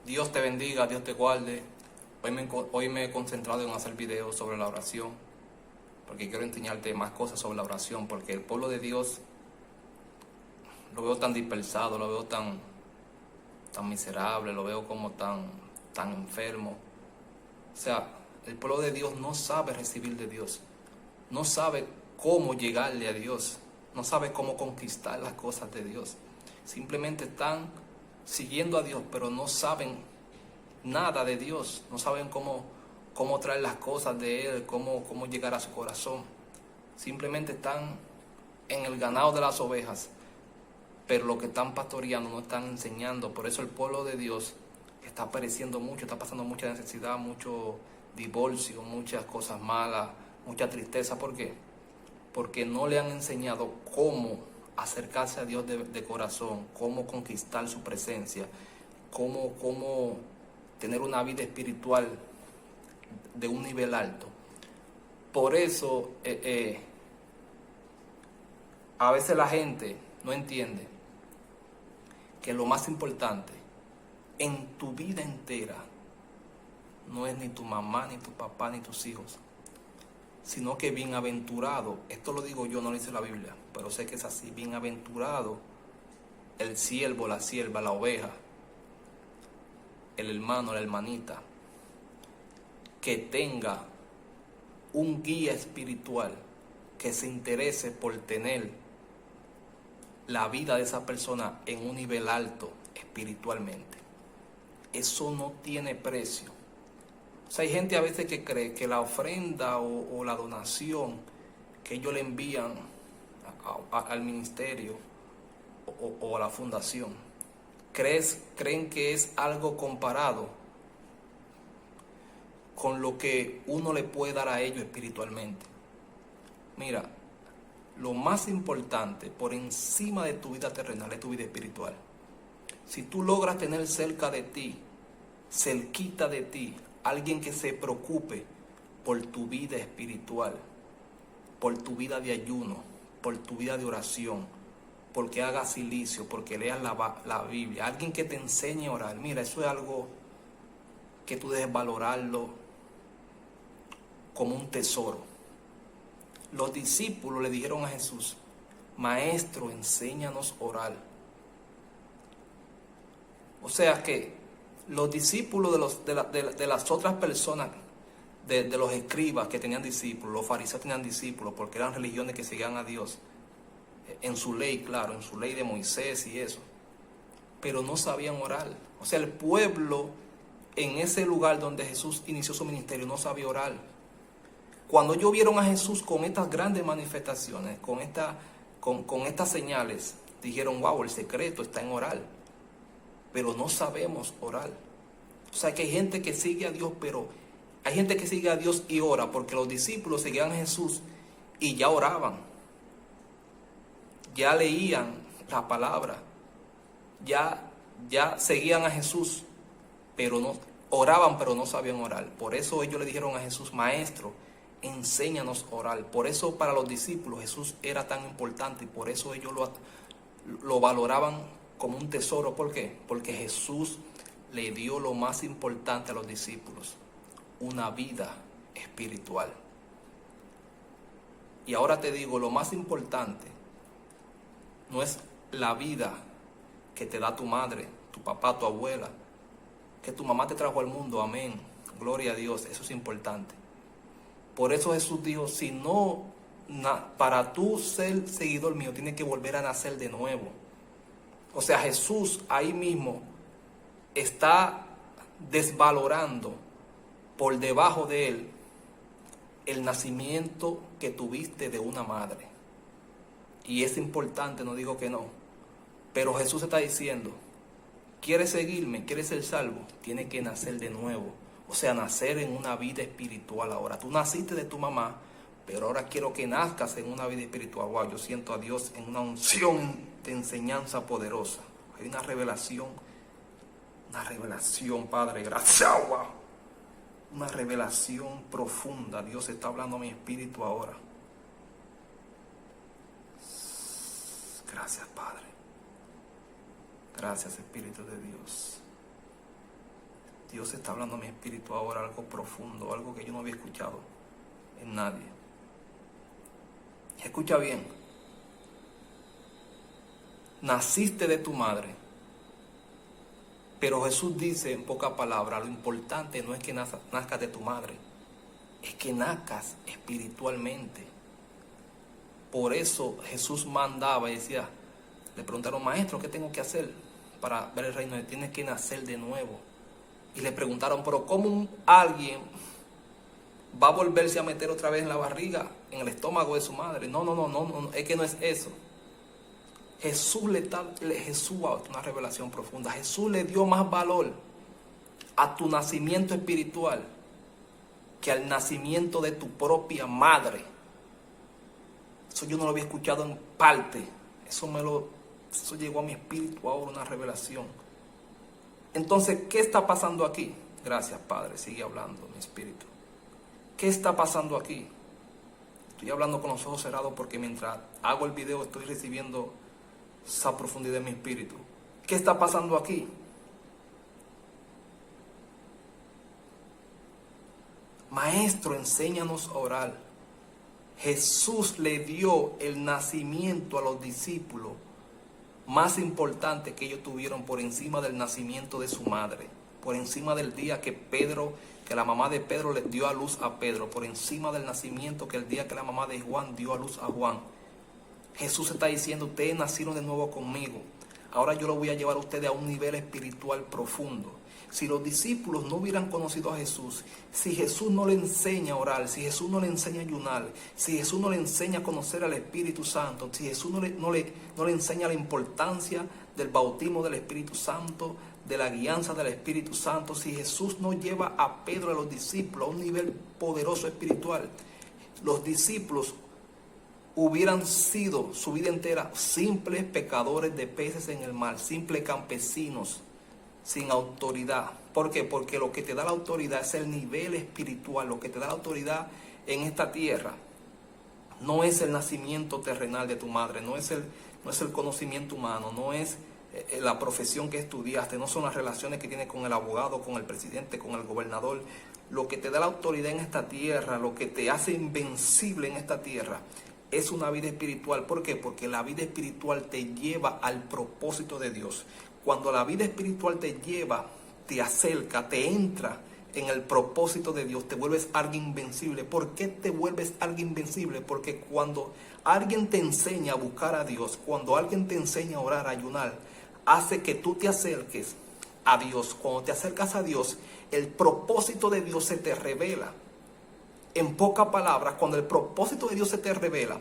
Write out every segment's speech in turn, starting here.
Dios te bendiga, Dios te guarde. Hoy me he concentrado en hacer videos sobre la oración, porque quiero enseñarte más cosas sobre la oración, porque el pueblo de Dios lo veo tan dispersado, lo veo tan miserable, lo veo como tan enfermo. O sea, el pueblo de Dios no sabe recibir de Dios, no sabe cómo llegarle a Dios, no sabe cómo conquistar las cosas de Dios. Simplemente están siguiendo a Dios, pero no saben nada de Dios, no saben cómo traer las cosas de Él, cómo llegar a su corazón. Simplemente están en el ganado de las ovejas, pero lo que están pastoreando no están enseñando. Por eso el pueblo de Dios está pereciendo mucho, está pasando mucha necesidad, mucho divorcio, muchas cosas malas, mucha tristeza. ¿Por qué? Porque no le han enseñado cómo acercarse a Dios de corazón, cómo conquistar su presencia, cómo tener una vida espiritual de un nivel alto. Por eso a veces la gente no entiende que lo más importante en tu vida entera no es ni tu mamá, ni tu papá, ni tus hijos, sino que bienaventurado, esto lo digo yo, no lo dice la Biblia, pero sé que es así, bienaventurado el siervo, la sierva, la oveja, el hermano, la hermanita, que tenga un guía espiritual, que se interese por tener la vida de esa persona en un nivel alto espiritualmente. Eso no tiene precio. O sea, hay gente a veces que cree que la ofrenda o la donación que ellos le envían al ministerio o a la fundación, creen que es algo comparado con lo que uno le puede dar a ellos espiritualmente. Mira, lo más importante por encima de tu vida terrenal es tu vida espiritual. Si tú logras tener cerca de ti, cerquita de ti, alguien que se preocupe por tu vida espiritual, por tu vida de ayuno, por tu vida de oración, porque hagas silicio, porque leas la Biblia, alguien que te enseñe a orar, mira, eso es algo que tú debes valorarlo como un tesoro. Los discípulos le dijeron a Jesús: Maestro, enséñanos a orar. O sea que los discípulos de las otras personas, de los escribas que tenían discípulos, los fariseos tenían discípulos, porque eran religiones que seguían a Dios, en su ley, claro, en su ley de Moisés y eso, pero no sabían orar. O sea, el pueblo en ese lugar donde Jesús inició su ministerio no sabía orar. Cuando ellos vieron a Jesús con estas grandes manifestaciones, con estas señales, dijeron: wow, el secreto está en orar. Pero no sabemos orar. O sea, que hay gente que sigue a Dios, pero hay gente que sigue a Dios y ora, porque los discípulos seguían a Jesús y ya oraban, ya leían la palabra, ya seguían a Jesús, pero no oraban, pero no sabían orar. Por eso ellos le dijeron a Jesús: Maestro, enséñanos a orar. Por eso para los discípulos Jesús era tan importante y por eso ellos lo valoraban como un tesoro. ¿Por qué? Porque Jesús le dio lo más importante a los discípulos: una vida espiritual. Y ahora te digo, lo más importante no es la vida que te da tu madre, tu papá, tu abuela, que tu mamá te trajo al mundo, amén, gloria a Dios, eso es importante. Por eso Jesús dijo: si no, para tú ser seguidor mío, tienes que volver a nacer de nuevo. O sea, Jesús ahí mismo está desvalorando por debajo de él el nacimiento que tuviste de una madre. Y es importante, no digo que no, pero Jesús está diciendo: ¿quieres seguirme? ¿Quieres ser salvo? Tienes que nacer de nuevo. O sea, nacer en una vida espiritual ahora. Tú naciste de tu mamá, pero ahora quiero que nazcas en una vida espiritual. Wow, yo siento a Dios en una unción de enseñanza poderosa. Hay una revelación, Padre, gracias, wow. Una revelación profunda. Dios está hablando a mi espíritu ahora. Gracias, Padre. Gracias, Espíritu de Dios. Dios está hablando a mi espíritu ahora algo profundo, algo que yo no había escuchado en nadie. Escucha bien. Naciste de tu madre. Pero Jesús dice en pocas palabras, lo importante no es que nazcas de tu madre, es que nazcas espiritualmente. Por eso Jesús mandaba y decía, le preguntaron, maestro, ¿qué tengo que hacer para ver el reino? Tienes que nacer de nuevo. Y le preguntaron, pero ¿cómo alguien va a volverse a meter otra vez en la barriga, en el estómago de su madre? No, es que no es eso. Jesús una revelación profunda. Jesús le dio más valor a tu nacimiento espiritual que al nacimiento de tu propia madre. Eso yo no lo había escuchado en parte. Eso llegó a mi espíritu ahora, una revelación. Entonces, ¿qué está pasando aquí? Gracias, Padre, sigue hablando mi espíritu. ¿Qué está pasando aquí? Estoy hablando con los ojos cerrados porque mientras hago el video estoy recibiendo esa profundidad en mi espíritu. ¿Qué está pasando aquí? Maestro, enséñanos a orar. Jesús le dio el nacimiento a los discípulos más importante que ellos tuvieron por encima del nacimiento de su madre, por encima del día que la mamá de Pedro le dio a luz a Pedro, por encima del nacimiento que el día que la mamá de Juan dio a luz a Juan. Jesús está diciendo, ustedes nacieron de nuevo conmigo. Ahora yo lo voy a llevar a ustedes a un nivel espiritual profundo. Si los discípulos no hubieran conocido a Jesús, si Jesús no le enseña a orar, si Jesús no le enseña a ayunar, si Jesús no le enseña a conocer al Espíritu Santo, si Jesús no le enseña la importancia del bautismo del Espíritu Santo, de la guianza del Espíritu Santo, si Jesús no lleva a Pedro, a los discípulos, a un nivel poderoso espiritual, los discípulos hubieran sido su vida entera simples pecadores de peces en el mar, simples campesinos sin autoridad. ¿Por qué? Porque lo que te da la autoridad es el nivel espiritual. Lo que te da la autoridad en esta tierra no es el nacimiento terrenal de tu madre, no es el conocimiento humano, no es la profesión que estudiaste, no son las relaciones que tienes con el abogado, con el presidente, con el gobernador. Lo que te da la autoridad en esta tierra, lo que te hace invencible en esta tierra, es una vida espiritual. ¿Por qué? Porque la vida espiritual te lleva al propósito de Dios. Cuando la vida espiritual te lleva, te acerca, te entra en el propósito de Dios, te vuelves alguien invencible. ¿Por qué te vuelves alguien invencible? Porque cuando alguien te enseña a buscar a Dios, cuando alguien te enseña a orar, a ayunar, hace que tú te acerques a Dios. Cuando te acercas a Dios, el propósito de Dios se te revela. En pocas palabras, cuando el propósito de Dios se te revela,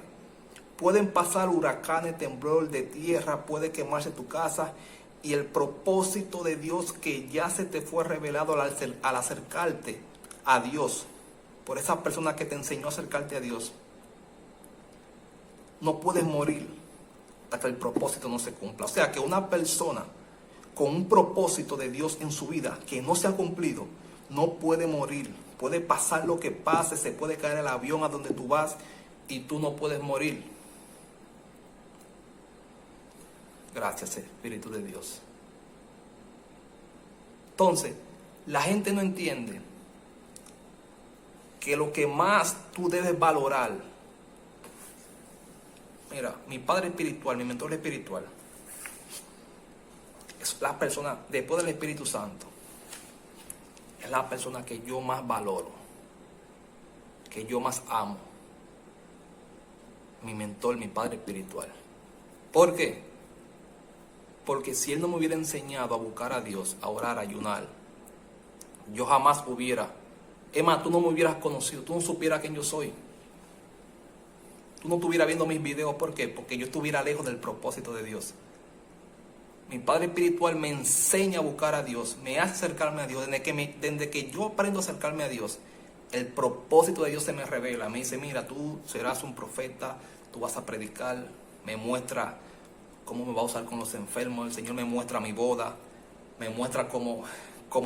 pueden pasar huracanes, temblor de tierra, puede quemarse tu casa, y el propósito de Dios que ya se te fue revelado al acercarte a Dios, por esa persona que te enseñó a acercarte a Dios, no puedes morir hasta que el propósito no se cumpla. O sea que una persona con un propósito de Dios en su vida que no se ha cumplido, no puede morir. Puede pasar lo que pase, se puede caer el avión a donde tú vas y tú no puedes morir. Gracias, Espíritu de Dios. Entonces, la gente no entiende que lo que más tú debes valorar. Mira, mi padre espiritual, mi mentor espiritual, es la persona, después del Espíritu Santo, es la persona que yo más valoro, que yo más amo. Mi mentor, mi padre espiritual. ¿Por qué? Porque si él no me hubiera enseñado a buscar a Dios, a orar, a ayunar, yo jamás hubiera. Emma, tú no me hubieras conocido, tú no supieras quién yo soy. Tú no estuvieras viendo mis videos. ¿Por qué? Porque yo estuviera lejos del propósito de Dios. Mi padre espiritual me enseña a buscar a Dios, me hace acercarme a Dios. Desde que yo aprendo a acercarme a Dios, el propósito de Dios se me revela. Me dice, mira, tú serás un profeta, tú vas a predicar. Me muestra cómo me va a usar con los enfermos. El Señor me muestra mi boda, me muestra cómo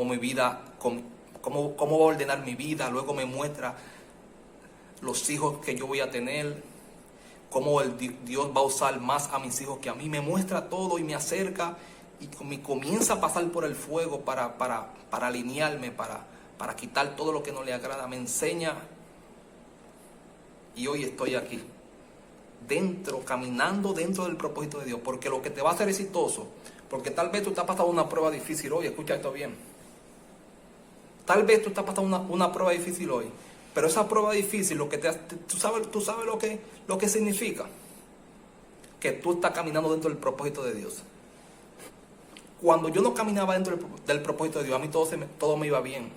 mi vida, cómo va a ordenar mi vida. Luego me muestra los hijos que yo voy a tener, cómo Dios va a usar más a mis hijos que a mí. Me muestra todo y me acerca y me comienza a pasar por el fuego para alinearme, para quitar todo lo que no le agrada. Me enseña y hoy estoy aquí, caminando dentro del propósito de Dios, porque lo que te va a hacer exitoso, porque tal vez tú estás pasando una prueba difícil hoy, escucha esto bien, tal vez tú estás pasando una prueba difícil hoy, pero esa prueba difícil, tú sabes lo que significa, que tú estás caminando dentro del propósito de Dios. Cuando yo no caminaba dentro del propósito de Dios, a mí todo me iba bien.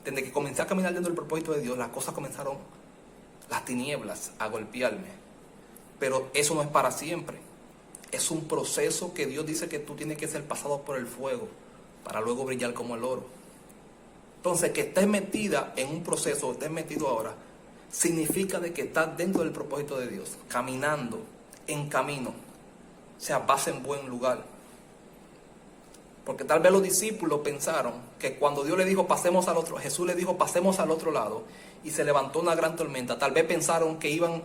Desde que comencé a caminar dentro del propósito de Dios, las cosas comenzaron, las tinieblas, a golpearme. Pero eso no es para siempre. Es un proceso que Dios dice que tú tienes que ser pasado por el fuego para luego brillar como el oro. Entonces, que estés metida en un proceso, estés metido ahora, significa de que estás dentro del propósito de Dios, caminando, en camino. O sea, vas en buen lugar. Porque tal vez los discípulos pensaron que cuando Dios le dijo pasemos al otro, Jesús le dijo pasemos al otro lado y se levantó una gran tormenta, tal vez pensaron que iban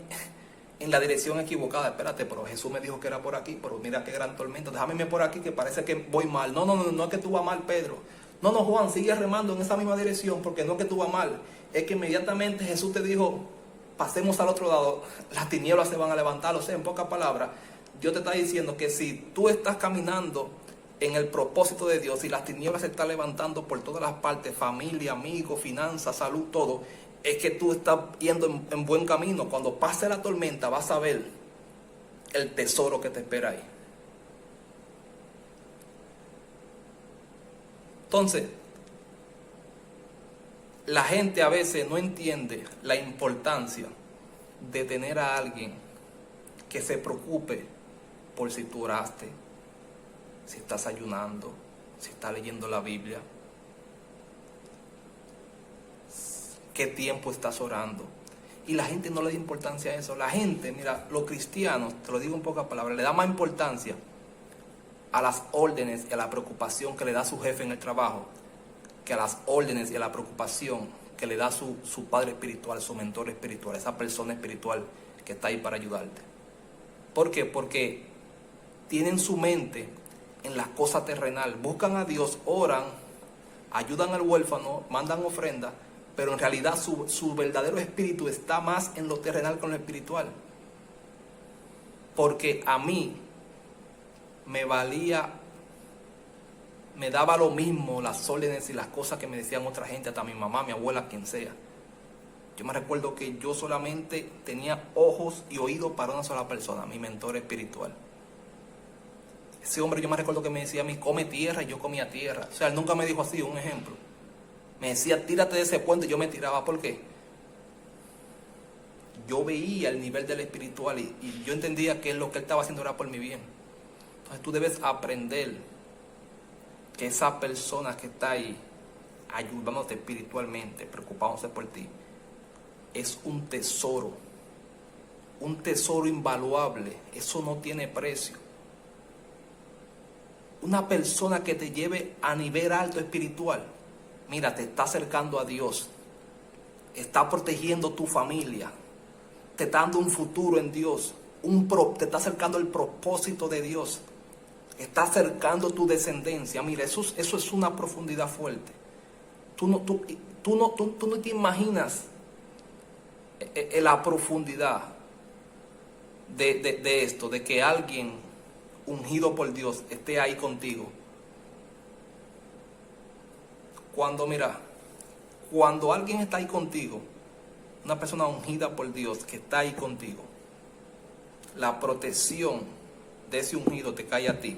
en la dirección equivocada. Espérate, pero Jesús me dijo que era por aquí, pero mira qué gran tormenta, déjame irme por aquí que parece que voy mal. No es que tú vas mal, Pedro. No, Juan, sigue remando en esa misma dirección porque no es que tú vas mal. Es que inmediatamente Jesús te dijo pasemos al otro lado, las tinieblas se van a levantar. O sea, en pocas palabras, Dios te está diciendo que si tú estás caminando en el propósito de Dios y las tinieblas se están levantando por todas las partes, familia, amigos, finanzas, salud, todo, es que tú estás yendo en buen camino. Cuando pase la tormenta vas a ver el tesoro que te espera ahí. Entonces, la gente a veces no entiende la importancia de tener a alguien que se preocupe por si tú oraste, si estás ayunando, si estás leyendo la Biblia, qué tiempo estás orando. Y la gente no le da importancia a eso. La gente, mira, los cristianos, te lo digo en pocas palabras, le da más importancia a las órdenes y a la preocupación que le da su jefe en el trabajo, que a las órdenes y a la preocupación que le da su padre espiritual, su mentor espiritual, esa persona espiritual que está ahí para ayudarte. ¿Por qué? Porque tienen su mente en las cosas terrenales, buscan a Dios, oran, ayudan al huérfano, mandan ofrendas, pero en realidad su verdadero espíritu está más en lo terrenal que en lo espiritual. Porque a mí me daba lo mismo las órdenes y las cosas que me decían otra gente, hasta mi mamá, mi abuela, quien sea. Yo me recuerdo que yo solamente tenía ojos y oídos para una sola persona, mi mentor espiritual. Ese hombre, yo me recuerdo que me decía a mí, come tierra, y yo comía tierra. O sea, él nunca me dijo así, un ejemplo. Me decía, tírate de ese puente, y yo me tiraba. ¿Por qué? Yo veía el nivel del espiritual y yo entendía que lo que él estaba haciendo era por mi bien. Entonces tú debes aprender que esa persona que está ahí ayudándote espiritualmente, preocupándose por ti, es un tesoro invaluable. Eso no tiene precio. Una persona que te lleve a nivel alto espiritual, mira, te está acercando a Dios, está protegiendo tu familia, te está dando un futuro en Dios, te está acercando el propósito de Dios, está acercando tu descendencia. Mira, eso es una profundidad fuerte. Tú no te imaginas la profundidad de esto, de que alguien ungido por Dios esté ahí contigo. Cuando alguien está ahí contigo, una persona ungida por Dios que está ahí contigo, la protección de ese ungido te cae a ti,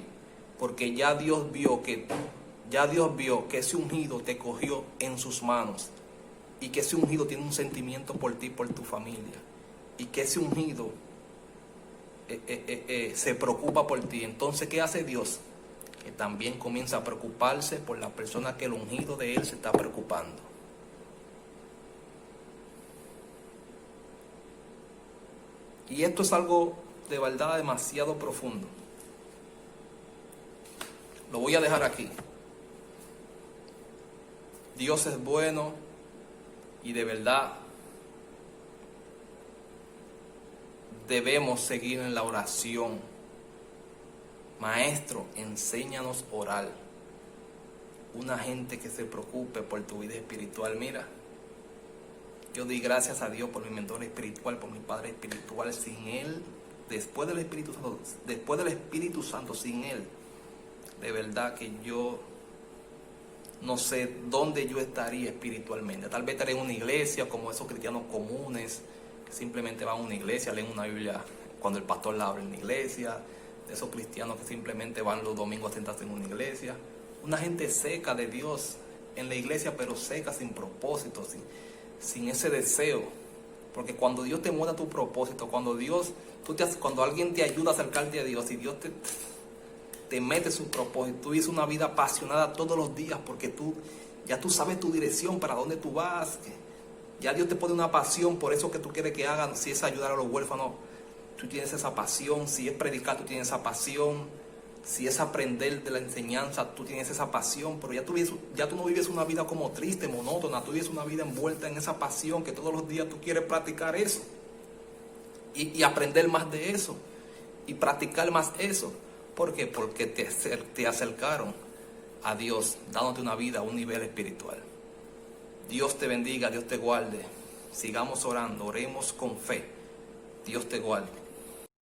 porque ya Dios vio que ese ungido te cogió en sus manos, y que ese ungido tiene un sentimiento por ti, por tu familia, y que ese ungido se preocupa por ti. Entonces, ¿qué hace Dios? Que también comienza a preocuparse por la persona que el ungido de él se está preocupando. Y esto es algo de verdad demasiado profundo. Lo voy a dejar aquí. Dios es bueno y de verdad debemos seguir en la oración Maestro, enséñanos a orar. Una gente que se preocupe por tu vida espiritual. Mira, yo doy gracias a Dios por mi mentor espiritual, por mi padre espiritual. Sin él, después del Espíritu Santo, sin él, de verdad que yo no sé dónde yo estaría espiritualmente. Tal vez estaría en una iglesia, como esos cristianos comunes, que simplemente van a una iglesia, leen una Biblia cuando el pastor la abre en la iglesia. De esos cristianos que simplemente van los domingos a sentarse en una iglesia. Una gente seca de Dios en la iglesia, pero seca, sin propósito, sin ese deseo. Porque cuando Dios te muestra tu propósito, cuando alguien te ayuda a acercarte a Dios y Dios te mete su propósito, tú vives una vida apasionada todos los días porque ya tú sabes tu dirección, para dónde tú vas. Ya Dios te pone una pasión por eso que tú quieres que hagan. Si es ayudar a los huérfanos, tú tienes esa pasión. Si es predicar, tú tienes esa pasión. Si es aprender de la enseñanza, tú tienes esa pasión. Pero ya tú no vives una vida como triste, monótona. Tú vives una vida envuelta en esa pasión que todos los días tú quieres practicar eso. Y aprender más de eso. Y practicar más eso. ¿Por qué? Porque te acercaron a Dios, dándote una vida a un nivel espiritual. Dios te bendiga, Dios te guarde. Sigamos orando, oremos con fe. Dios te guarde.